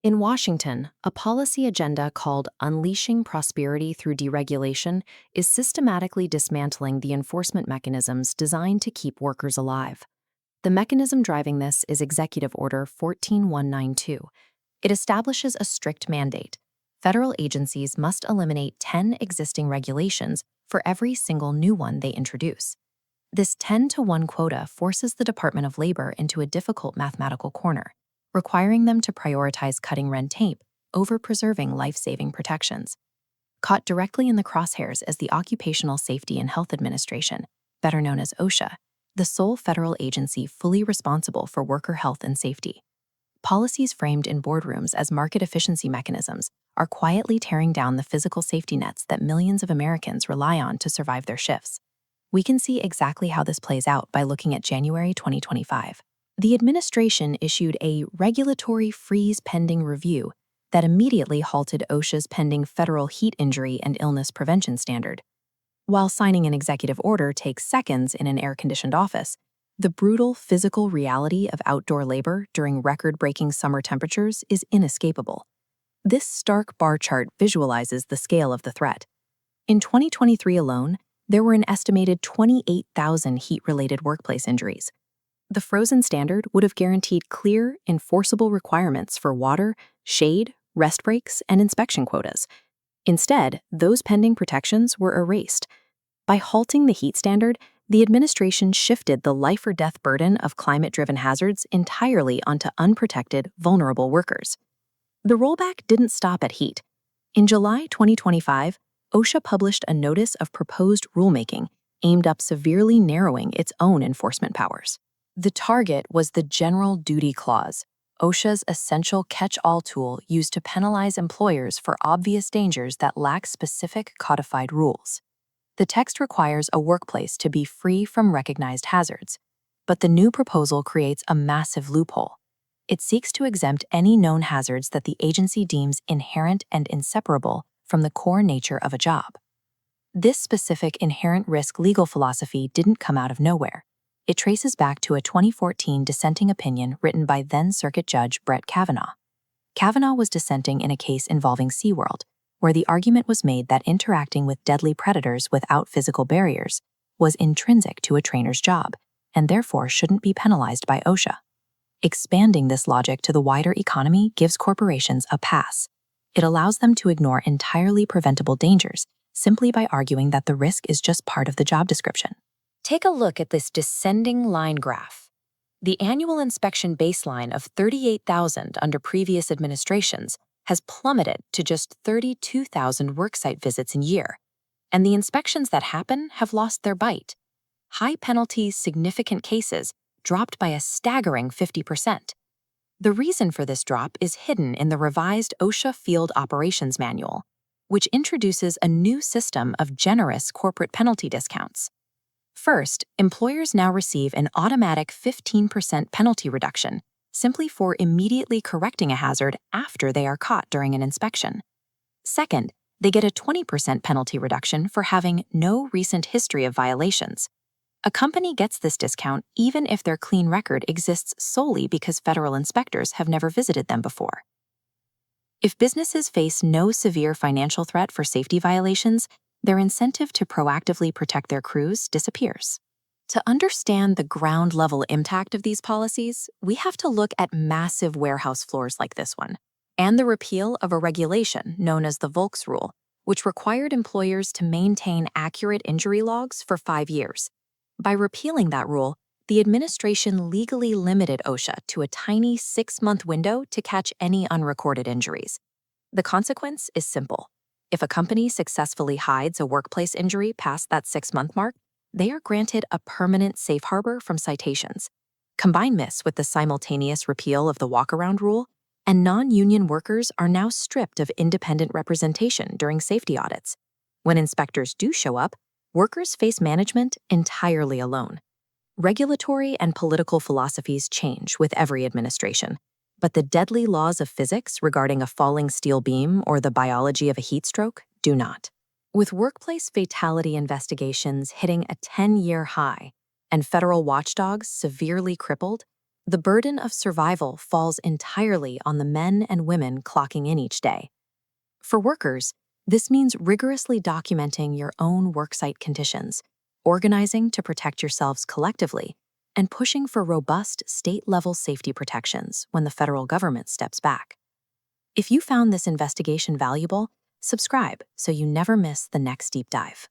In Washington, a policy agenda called Unleashing Prosperity Through Deregulation is systematically dismantling the enforcement mechanisms designed to keep workers alive. The mechanism driving this is Executive Order 14192. It establishes a strict mandate. Federal agencies must eliminate 10 existing regulations for every single new one they introduce. This 10-to-1 quota forces the Department of Labor into a difficult mathematical corner, requiring them to prioritize cutting red tape over preserving life-saving protections. Caught directly in the crosshairs as the Occupational Safety and Health Administration, better known as OSHA, the sole federal agency fully responsible for worker health and safety. Policies framed in boardrooms as market efficiency mechanisms are quietly tearing down the physical safety nets that millions of Americans rely on to survive their shifts. We can see exactly how this plays out by looking at January 2025. The administration issued a regulatory freeze pending review that immediately halted OSHA's pending federal heat injury and illness prevention standard. While signing an executive order takes seconds in an air-conditioned office, the brutal physical reality of outdoor labor during record-breaking summer temperatures is inescapable. This stark bar chart visualizes the scale of the threat. In 2023 alone, there were an estimated 28,000 heat-related workplace injuries. The frozen standard would have guaranteed clear, enforceable requirements for water, shade, rest breaks, and inspection quotas. Instead, those pending protections were erased. By halting the heat standard, the administration shifted the life-or-death burden of climate-driven hazards entirely onto unprotected, vulnerable workers. The rollback didn't stop at heat. In July 2025, OSHA published a notice of proposed rulemaking aimed at severely narrowing its own enforcement powers. The target was the General Duty Clause, OSHA's essential catch-all tool used to penalize employers for obvious dangers that lack specific codified rules. The text requires a workplace to be free from recognized hazards, but the new proposal creates a massive loophole. It seeks to exempt any known hazards that the agency deems inherent and inseparable from the core nature of a job. This specific inherent risk legal philosophy didn't come out of nowhere. It traces back to a 2014 dissenting opinion written by then-Circuit Judge Brett Kavanaugh. Kavanaugh was dissenting in a case involving SeaWorld, where the argument was made that interacting with deadly predators without physical barriers was intrinsic to a trainer's job, and therefore shouldn't be penalized by OSHA. Expanding this logic to the wider economy gives corporations a pass. It allows them to ignore entirely preventable dangers simply by arguing that the risk is just part of the job description. Take a look at this descending line graph. The annual inspection baseline of 38,000 under previous administrations has plummeted to just 32,000 worksite visits a year, and the inspections that happen have lost their bite. High penalties, significant cases dropped by a staggering 50%. The reason for this drop is hidden in the revised OSHA Field Operations Manual, which introduces a new system of generous corporate penalty discounts. First, employers now receive an automatic 15% penalty reduction simply for immediately correcting a hazard after they are caught during an inspection. Second, they get a 20% penalty reduction for having no recent history of violations. A company gets this discount even if their clean record exists solely because federal inspectors have never visited them before. If businesses face no severe financial threat for safety violations, their incentive to proactively protect their crews disappears. To understand the ground-level impact of these policies, we have to look at massive warehouse floors like this one, and the repeal of a regulation known as the Volks rule, which required employers to maintain accurate injury logs for 5 years. By repealing that rule, the administration legally limited OSHA to a tiny 6-month window to catch any unrecorded injuries. The consequence is simple. If a company successfully hides a workplace injury past that 6-month mark, they are granted a permanent safe harbor from citations. Combine this with the simultaneous repeal of the Walkaround rule, and non-union workers are now stripped of independent representation during safety audits. When inspectors do show up, workers face management entirely alone. Regulatory and political philosophies change with every administration, but the deadly laws of physics regarding a falling steel beam or the biology of a heat stroke do not. With workplace fatality investigations hitting a 10-year high and federal watchdogs severely crippled, The burden of survival falls entirely on the men and women clocking in each day. For workers, this means rigorously documenting your own worksite conditions, organizing to protect yourselves collectively, and pushing for robust state-level safety protections when the federal government steps back. If you found this investigation valuable, subscribe so you never miss the next deep dive.